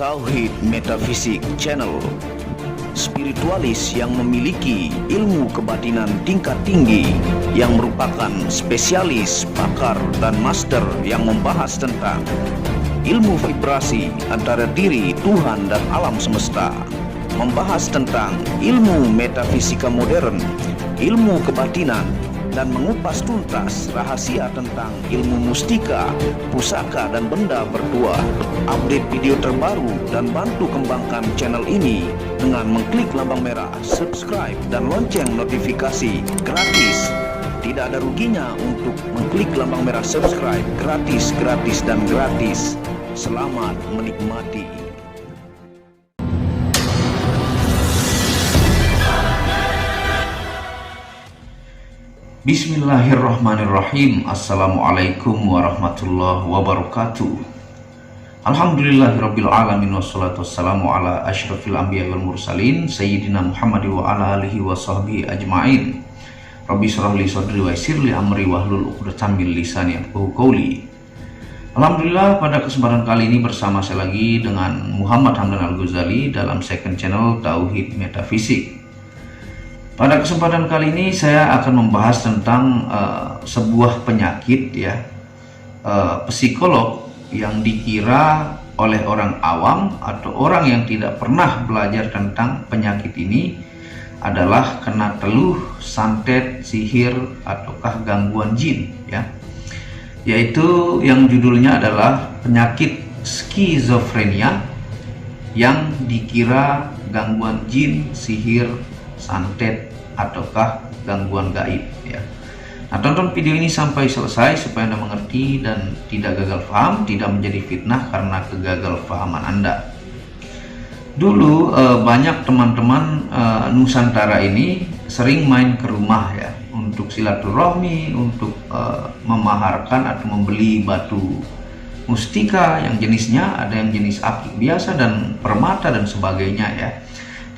Tauhid Metafisik Channel, spiritualis yang memiliki ilmu kebatinan tingkat tinggi, yang merupakan spesialis, pakar, dan master yang membahas tentang ilmu vibrasi antara diri, Tuhan, dan alam semesta, membahas tentang ilmu metafisika modern, ilmu kebatinan, dan mengupas tuntas rahasia tentang ilmu mustika, pusaka, dan benda bertuah. Update video terbaru dan bantu kembangkan channel ini dengan mengklik lambang merah subscribe dan lonceng notifikasi gratis. Tidak ada ruginya untuk mengklik lambang merah subscribe, gratis dan gratis. Selamat menikmati. Bismillahirrahmanirrahim. Assalamualaikum warahmatullahi wabarakatuh. Alhamdulillahirabbil alamin wassalatu wassalamu ala asyrafil anbiya'i wal mursalin sayyidina Muhammad wa ala alihi wa sahbihi ajmain. Rabbi shrah li sadri wa yassir li amri wahlul 'uqdatam min lisani yafqahu qawli. Alhamdulillah, pada kesempatan kali ini bersama saya lagi dengan Muhammad Hamdan Al-Ghazali dalam second channel Tauhid Metafisik. Pada kesempatan kali ini saya akan membahas tentang sebuah penyakit ya, psikolog yang dikira oleh orang awam atau orang yang tidak pernah belajar tentang penyakit ini adalah kena teluh, santet, sihir, ataukah gangguan jin ya, yaitu yang judulnya adalah penyakit skizofrenia yang dikira gangguan jin, sihir, santet, ataukah gangguan gaib ya. Nah, tonton video ini sampai selesai supaya Anda mengerti dan tidak gagal paham, tidak menjadi fitnah karena kegagalpahaman Anda. Dulu banyak teman-teman Nusantara ini sering main ke rumah ya untuk silaturahmi, untuk memaharkan atau membeli batu mustika yang jenisnya ada yang jenis akik biasa dan permata dan sebagainya ya.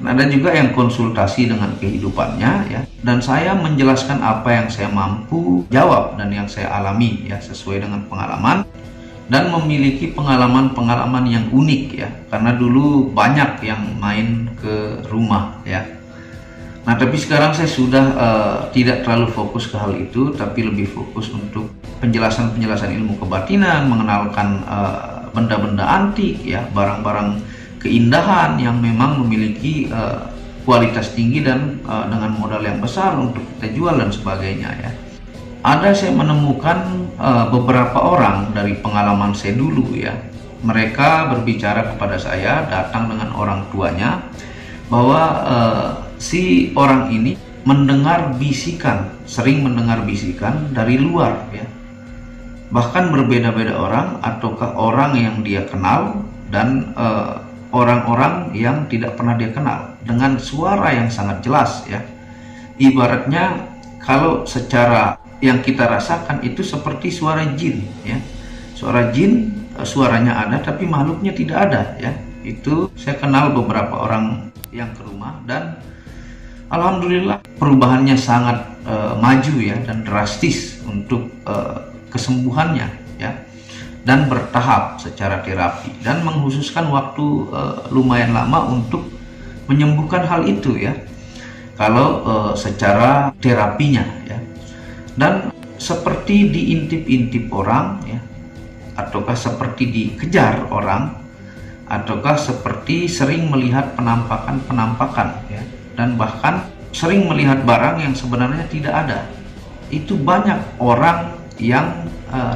Ada juga yang konsultasi dengan kehidupannya ya, dan saya menjelaskan apa yang saya mampu jawab dan yang saya alami ya, sesuai dengan pengalaman dan memiliki pengalaman-pengalaman yang unik ya, karena dulu banyak yang main ke rumah ya. Nah, tapi sekarang saya sudah tidak terlalu fokus ke hal itu, tapi lebih fokus untuk penjelasan ilmu kebatinan, mengenalkan benda-benda antik ya, barang-barang keindahan yang memang memiliki kualitas tinggi dan dengan modal yang besar untuk kita jual dan sebagainya ya. Saya menemukan beberapa orang dari pengalaman saya dulu ya. Mereka berbicara kepada saya, datang dengan orang tuanya, bahwa si orang ini mendengar bisikan, sering mendengar bisikan dari luar ya. Bahkan berbeda-beda orang ataukah orang yang dia kenal dan orang-orang yang tidak pernah dia kenal dengan suara yang sangat jelas ya. Ibaratnya kalau secara yang kita rasakan itu seperti suara jin ya. Suara jin, suaranya ada tapi makhluknya tidak ada ya. Itu saya kenal beberapa orang yang ke rumah dan alhamdulillah perubahannya sangat maju ya dan drastis untuk kesembuhannya ya, dan bertahap secara terapi dan mengkhususkan waktu lumayan lama untuk menyembuhkan hal itu ya, kalau secara terapinya ya. Dan seperti diintip-intip orang ya, ataukah seperti dikejar orang, ataukah seperti sering melihat penampakan-penampakan ya, dan bahkan sering melihat barang yang sebenarnya tidak ada. Itu banyak orang yang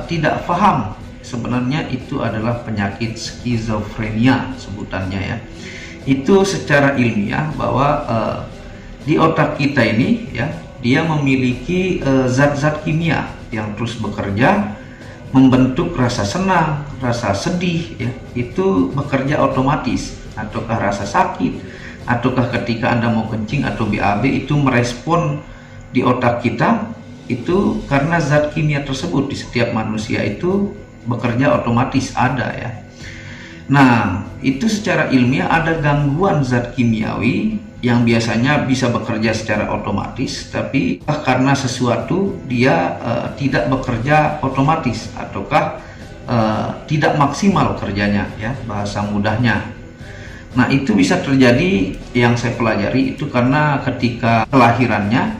tidak paham sebenarnya itu adalah penyakit skizofrenia sebutannya ya. Itu secara ilmiah bahwa di otak kita ini ya, dia memiliki zat-zat kimia yang terus bekerja membentuk rasa senang, rasa sedih ya, itu bekerja otomatis, ataukah rasa sakit, ataukah ketika Anda mau kencing atau BAB itu merespon di otak kita, itu karena zat kimia tersebut di setiap manusia itu bekerja otomatis ada ya. Nah, itu secara ilmiah ada gangguan zat kimiawi yang biasanya bisa bekerja secara otomatis, tapi karena sesuatu dia tidak bekerja otomatis, ataukah tidak maksimal kerjanya, ya, bahasa mudahnya. Nah, itu bisa terjadi, yang saya pelajari itu karena ketika kelahirannya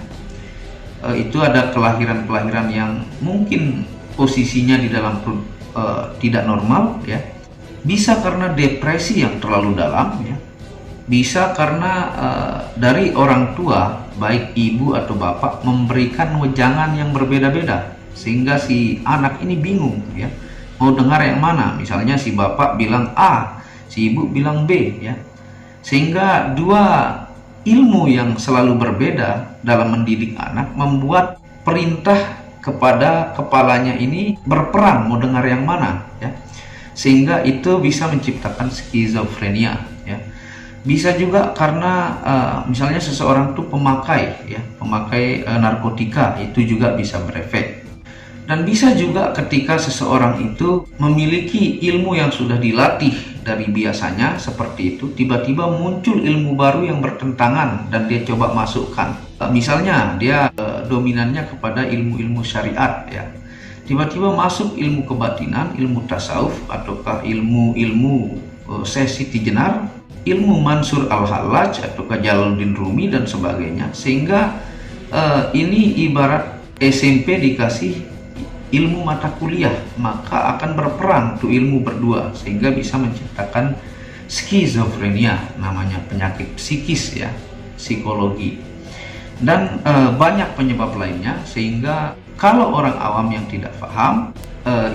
itu ada kelahiran yang mungkin posisinya di dalam perut tidak normal, ya. Bisa karena depresi yang terlalu dalam, ya. Bisa karena dari orang tua, baik ibu atau bapak, memberikan wejangan yang berbeda-beda sehingga si anak ini bingung, ya, mau dengar yang mana. Misalnya si bapak bilang A, si ibu bilang B, ya. Sehingga dua ilmu yang selalu berbeda dalam mendidik anak membuat perintah kepada kepalanya ini berperang mau dengar yang mana, ya. Sehingga itu bisa menciptakan skizofrenia, ya. Bisa juga karena misalnya seseorang tuh pemakai narkotika, itu juga bisa berefek. Dan bisa juga ketika seseorang itu memiliki ilmu yang sudah dilatih dari biasanya seperti itu, tiba-tiba muncul ilmu baru yang bertentangan dan dia coba masukkan. Misalnya dia dominannya kepada ilmu-ilmu syariat, ya. Tiba-tiba masuk ilmu kebatinan, ilmu tasawuf, ataukah ilmu-ilmu Syekh Siti Jenar, ilmu Mansur Al-Hallaj ataukah Jalaluddin Rumi dan sebagainya. Sehingga ini ibarat SMP dikasih ilmu mata kuliah, maka akan berperang tuh ilmu berdua sehingga bisa menciptakan skizofrenia, namanya penyakit psikis, ya, psikologi. Dan banyak penyebab lainnya, sehingga kalau orang awam yang tidak paham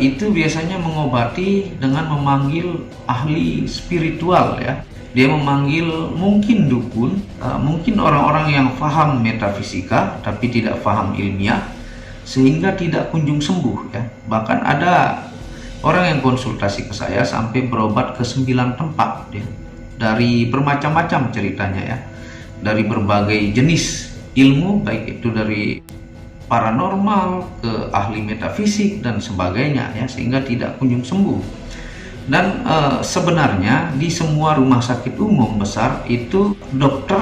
itu biasanya mengobati dengan memanggil ahli spiritual, ya. Dia memanggil mungkin dukun, mungkin orang-orang yang paham metafisika tapi tidak paham ilmiah, sehingga tidak kunjung sembuh, ya. Bahkan ada orang yang konsultasi ke saya sampai berobat ke 9 tempat, ya. Dari bermacam-macam ceritanya, ya, dari berbagai jenis ilmu, baik itu dari paranormal ke ahli metafisik dan sebagainya, ya, sehingga tidak kunjung sembuh. Dan sebenarnya di semua rumah sakit umum besar itu dokter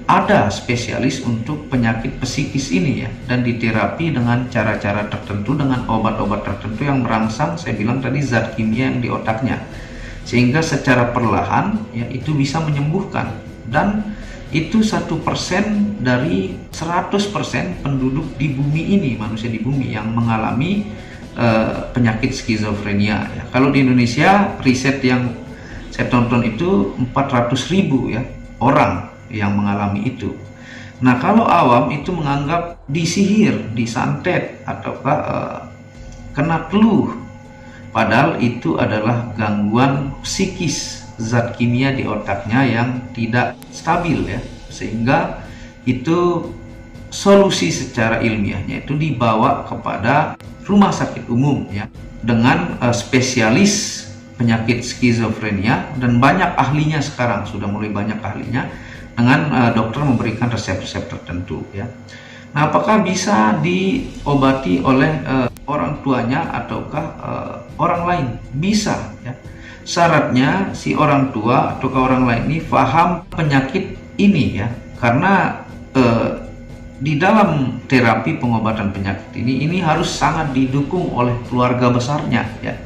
ada spesialis untuk penyakit psikis ini, ya, dan diterapi dengan cara-cara tertentu, dengan obat-obat tertentu yang merangsang, saya bilang tadi, zat kimia yang di otaknya, sehingga secara perlahan, ya, itu bisa menyembuhkan. Dan itu 1% dari 100% penduduk di bumi ini, manusia di bumi yang mengalami penyakit skizofrenia, ya. Kalau di Indonesia, riset yang saya tonton itu 400.000, ya, orang yang mengalami itu. Nah, kalau awam itu menganggap disihir, disantet, ataukah kena teluh, padahal itu adalah gangguan psikis, zat kimia di otaknya yang tidak stabil, ya, sehingga itu solusi secara ilmiahnya itu dibawa kepada rumah sakit umum, ya, dengan spesialis penyakit skizofrenia, dan banyak ahlinya sekarang, sudah mulai banyak ahlinya, dengan dokter memberikan resep-resep tertentu, ya. Nah, apakah bisa diobati oleh orang tuanya ataukah orang lain? Bisa, ya. Syaratnya si orang tua atau orang lain ini paham penyakit ini, ya, karena di dalam terapi pengobatan penyakit ini harus sangat didukung oleh keluarga besarnya, ya.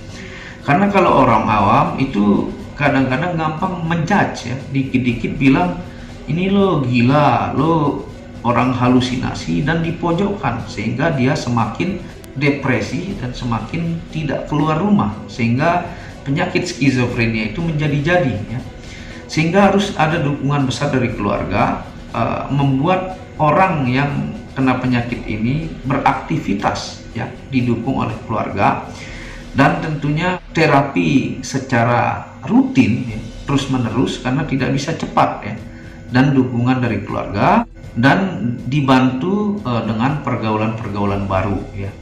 Karena kalau orang awam itu kadang-kadang gampang menjudge, ya, dikit-dikit bilang ini lo gila, lo orang halusinasi, dan dipojokkan sehingga dia semakin depresi dan semakin tidak keluar rumah, sehingga penyakit skizofrenia itu menjadi-jadi, ya. Sehingga harus ada dukungan besar dari keluarga, membuat orang yang kena penyakit ini beraktivitas, ya, didukung oleh keluarga, dan tentunya terapi secara rutin, ya, terus menerus, karena tidak bisa cepat, ya, dan dukungan dari keluarga, dan dibantu dengan pergaulan-pergaulan baru, ya.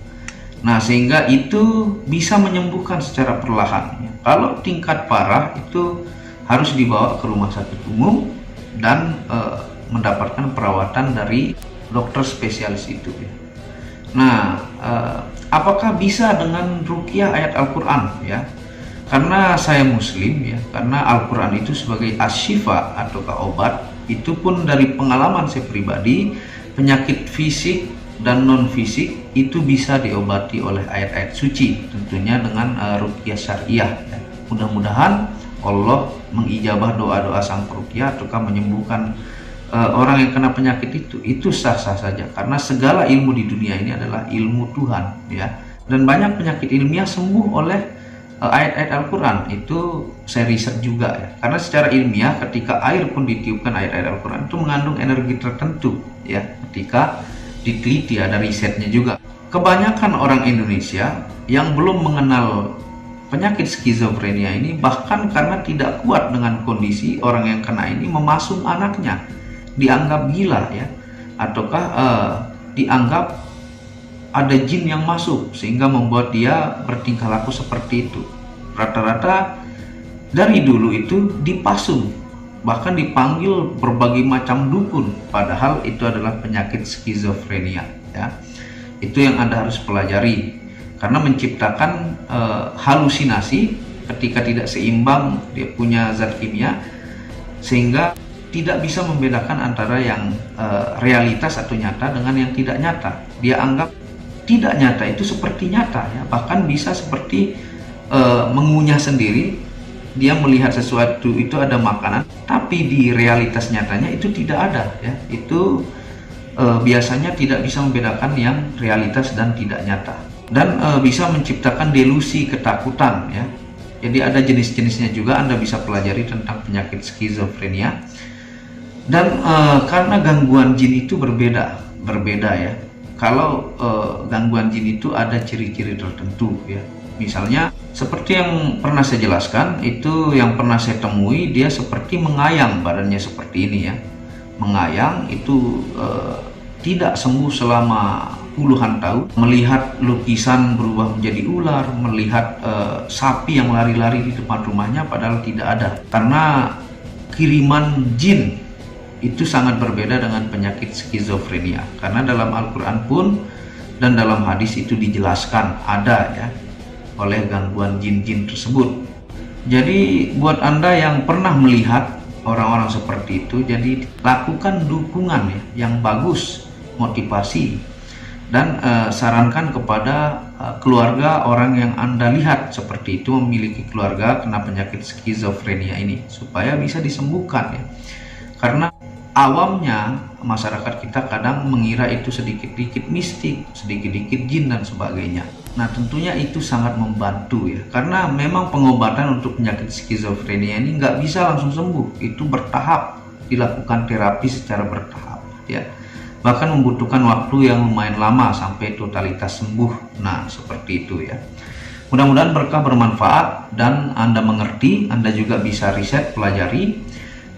Nah, sehingga itu bisa menyembuhkan secara perlahan, ya. Kalau tingkat parah itu harus dibawa ke rumah sakit umum dan mendapatkan perawatan dari dokter spesialis itu, ya. Nah, apakah bisa dengan ruqyah ayat Al-Quran, ya? Karena saya muslim, ya, karena Al-Quran itu sebagai asyifa ataukah obat, itu pun dari pengalaman saya pribadi, penyakit fisik dan non fisik itu bisa diobati oleh ayat-ayat suci, tentunya dengan ruqyah syariah. Mudah-mudahan Allah mengijabah doa-doa sang peruqyah ataukah menyembuhkan orang yang kena penyakit itu sah-sah saja, karena segala ilmu di dunia ini adalah ilmu Tuhan, ya. Dan banyak penyakit ilmiah sembuh oleh ayat-ayat Al-Quran. Itu saya riset juga, ya, karena secara ilmiah ketika air pun ditiupkan ayat-ayat Al-Quran itu mengandung energi tertentu, ya. Ketika diteliti, ada risetnya juga. Kebanyakan orang Indonesia yang belum mengenal penyakit skizofrenia ini, bahkan karena tidak kuat dengan kondisi orang yang kena ini memasung anaknya, dianggap gila, ya, ataukah dianggap ada jin yang masuk sehingga membuat dia bertingkah laku seperti itu. Rata-rata dari dulu itu dipasung, bahkan dipanggil berbagai macam dukun, padahal itu adalah penyakit skizofrenia, ya. Itu yang Anda harus pelajari, karena menciptakan halusinasi ketika tidak seimbang, dia punya zat kimia sehingga tidak bisa membedakan antara yang realitas atau nyata dengan yang tidak nyata. Dia anggap tidak nyata itu seperti nyata, ya. Bahkan bisa seperti mengunyah sendiri. Dia melihat sesuatu itu ada makanan, tapi di realitas nyatanya itu tidak ada, ya. Itu biasanya tidak bisa membedakan yang realitas dan tidak nyata, dan bisa menciptakan delusi, ketakutan, ya. Jadi ada jenis-jenisnya juga, Anda bisa pelajari tentang penyakit skizofrenia. Dan karena gangguan jin itu berbeda, ya. Kalau gangguan jin itu ada ciri-ciri tertentu, ya. Misalnya seperti yang pernah saya jelaskan, itu yang pernah saya temui, dia seperti mengayang, badannya seperti ini, ya. Mengayang itu tidak sembuh selama puluhan tahun. Melihat lukisan berubah menjadi ular, melihat sapi yang lari-lari di depan rumahnya padahal tidak ada. Karena kiriman jin itu sangat berbeda dengan penyakit skizofrenia, karena dalam Al-Quran pun dan dalam hadis itu dijelaskan ada, ya, oleh gangguan jin-jin tersebut. Jadi buat Anda yang pernah melihat orang-orang seperti itu, jadi lakukan dukungan, ya, yang bagus, motivasi, dan sarankan kepada keluarga orang yang Anda lihat seperti itu memiliki keluarga kena penyakit skizofrenia ini, supaya bisa disembuhkan, ya. Karena awamnya masyarakat kita kadang mengira itu sedikit-sedikit mistik, sedikit-sedikit jin dan sebagainya. Nah, tentunya itu sangat membantu, ya, karena memang pengobatan untuk penyakit skizofrenia ini nggak bisa langsung sembuh, itu bertahap, dilakukan terapi secara bertahap, ya. Bahkan membutuhkan waktu yang lumayan lama sampai totalitas sembuh. Nah, seperti itu, ya. Mudah-mudahan berkah, bermanfaat, dan Anda mengerti. Anda juga bisa riset, pelajari,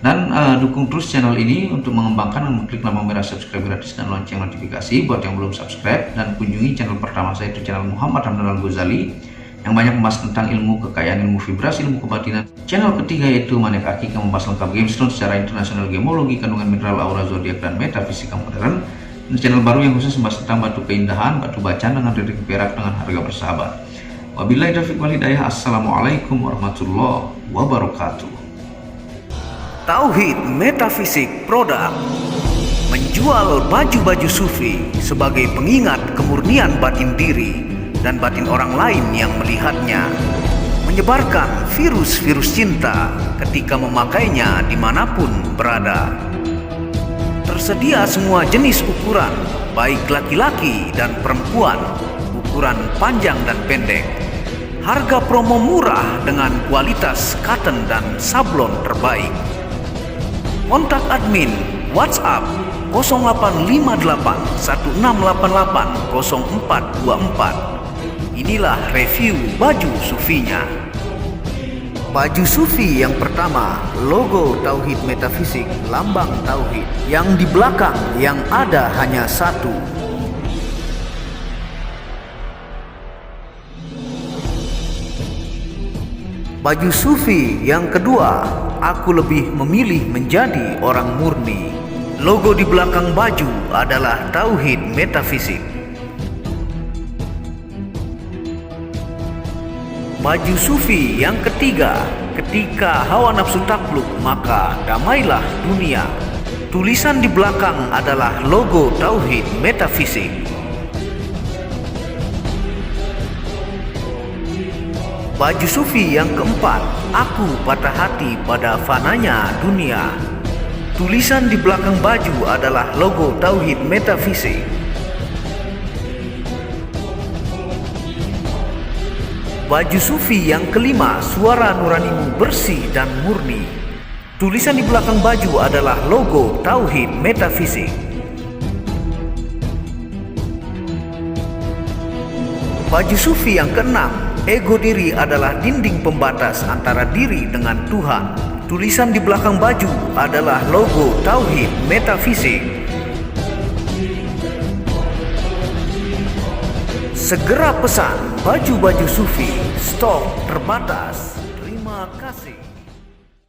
dan dukung terus channel ini untuk mengembangkan, dan klik tombol merah subscribe gratis dan lonceng notifikasi buat yang belum subscribe. Dan kunjungi channel pertama saya, itu channel Muhammad Ramdan Al-Ghazali, yang banyak membahas tentang ilmu kekayaan, ilmu vibrasi, ilmu kebatinan. Channel ketiga yaitu Manek Akik, yang membahas lengkap gemstone secara internasional, gemologi, kandungan mineral, aura, zodiak, dan metafisika modern. Dan channel baru yang khusus membahas tentang batu keindahan, batu bacaan dengan ririk perak dengan harga bersahabat. Wabillahi taufiq wal hidayah. Assalamualaikum warahmatullahi wabarakatuh. Tauhid Metafisik Produk menjual baju-baju sufi sebagai pengingat kemurnian batin diri dan batin orang lain yang melihatnya, menyebarkan virus-virus cinta ketika memakainya dimanapun berada. Tersedia semua jenis ukuran, baik laki-laki dan perempuan, ukuran panjang dan pendek. Harga promo murah dengan kualitas cotton dan sablon terbaik. Kontak admin WhatsApp 0858 1688 0424. Inilah review baju sufinya. Baju sufi yang pertama, logo Tauhid Metafisik, lambang Tauhid. Yang di belakang yang ada hanya satu. Baju sufi yang kedua, aku lebih memilih menjadi orang murni. Logo di belakang baju adalah Tauhid Metafisik. Baju sufi yang ketiga, ketika hawa nafsu takluk maka damailah dunia. Tulisan di belakang adalah logo Tauhid Metafisik. Baju sufi yang keempat, aku patah hati pada fananya dunia. Tulisan di belakang baju adalah logo Tauhid Metafisik. Baju sufi yang kelima, suara nuranimu bersih dan murni. Tulisan di belakang baju adalah logo Tauhid Metafisik. Baju sufi yang keenam, ego diri adalah dinding pembatas antara diri dengan Tuhan. Tulisan di belakang baju adalah logo Tauhid Metafisik. Segera pesan baju-baju sufi, stok terbatas. Terima kasih.